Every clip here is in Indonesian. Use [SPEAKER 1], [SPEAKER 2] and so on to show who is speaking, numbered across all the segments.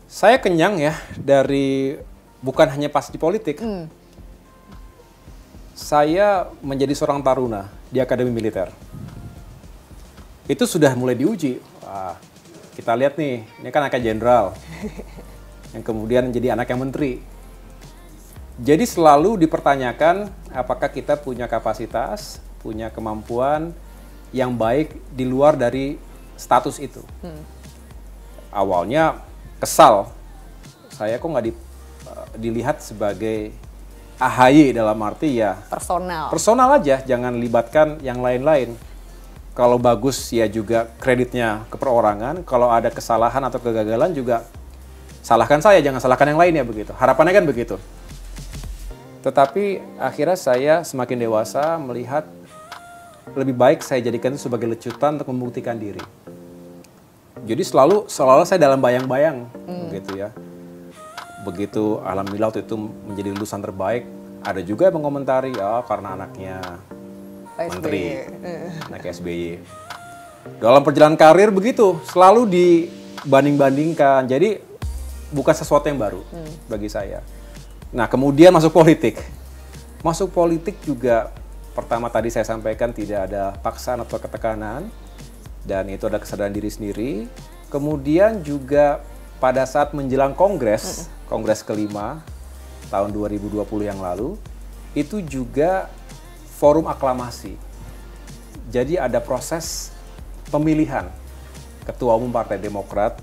[SPEAKER 1] Saya kenyang ya dari bukan hanya pas di politik. Saya menjadi seorang taruna di Akademi Militer. Itu sudah mulai diuji. Wah, kita lihat nih, ini kan anaknya jenderal. Yang kemudian menjadi anak yang menteri. Jadi selalu dipertanyakan apakah kita punya kapasitas, punya kemampuan yang baik di luar dari status itu. Awalnya kesal, saya kok nggak dilihat sebagai AHY dalam arti ya personal aja, jangan libatkan yang lain-lain. Kalau bagus ya juga kreditnya ke perorangan, kalau ada kesalahan atau kegagalan juga salahkan saya, jangan salahkan yang lain ya begitu. Harapannya kan begitu. Tetapi akhirnya saya semakin dewasa melihat lebih baik saya jadikan itu sebagai lecutan untuk membuktikan diri. Jadi seolah-olah saya dalam bayang-bayang begitu ya. Begitu alhamdulillah waktu itu menjadi lulusan terbaik, ada juga yang mengomentari karena anaknya menteri, anak SBY. Dalam perjalanan karir begitu, selalu dibanding-bandingkan. Jadi bukan sesuatu yang baru bagi saya. Nah, kemudian masuk politik. Masuk politik juga pertama tadi saya sampaikan tidak ada paksaan atau ketekanan, dan itu ada kesadaran diri sendiri. Kemudian juga pada saat menjelang kongres kelima tahun 2020 yang lalu, itu juga forum aklamasi. Jadi ada proses pemilihan Ketua Umum Partai Demokrat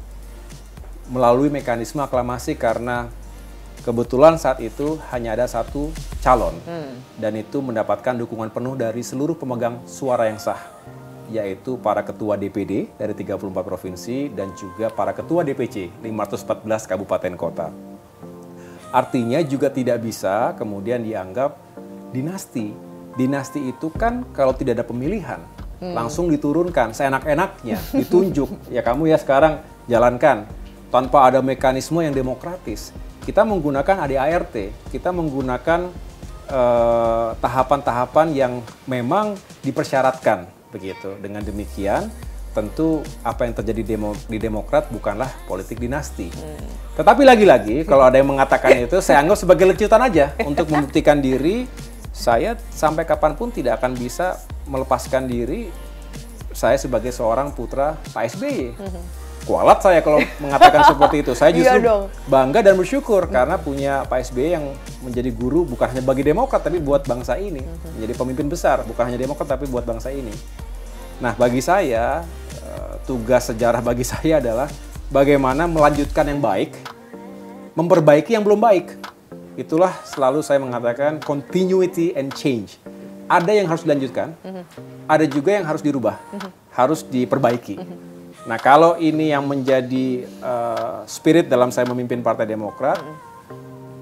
[SPEAKER 1] melalui mekanisme aklamasi karena kebetulan saat itu hanya ada satu calon dan itu mendapatkan dukungan penuh dari seluruh pemegang suara yang sah, yaitu para ketua DPD dari 34 provinsi dan juga para ketua DPC 514 kabupaten kota. Artinya juga tidak bisa kemudian dianggap dinasti. Dinasti itu kan kalau tidak ada pemilihan langsung diturunkan seenak-enaknya, ditunjuk. Ya kamu ya sekarang jalankan tanpa ada mekanisme yang demokratis. Kita menggunakan ADART, kita menggunakan tahapan-tahapan yang memang dipersyaratkan begitu. Dengan demikian, tentu apa yang terjadi di Demokrat bukanlah politik dinasti. Tetapi lagi-lagi, kalau ada yang mengatakan itu, saya anggap sebagai lecutan aja untuk membuktikan diri. Saya sampai kapanpun tidak akan bisa melepaskan diri saya sebagai seorang putra Pak SBY. Kualat saya kalau mengatakan seperti itu. Saya justru bangga dan bersyukur karena punya Pak SBY yang menjadi guru bukan hanya bagi Demokrat tapi buat bangsa ini. Menjadi pemimpin besar bukan hanya Demokrat tapi buat bangsa ini. Nah, bagi saya tugas sejarah bagi saya adalah bagaimana melanjutkan yang baik, memperbaiki yang belum baik. Itulah selalu saya mengatakan continuity and change. Ada yang harus dilanjutkan, ada juga yang harus dirubah, harus diperbaiki. Nah, kalau ini yang menjadi spirit dalam saya memimpin Partai Demokrat,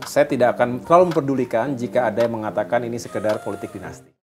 [SPEAKER 1] saya tidak akan terlalu memperdulikan jika ada yang mengatakan ini sekedar politik dinasti.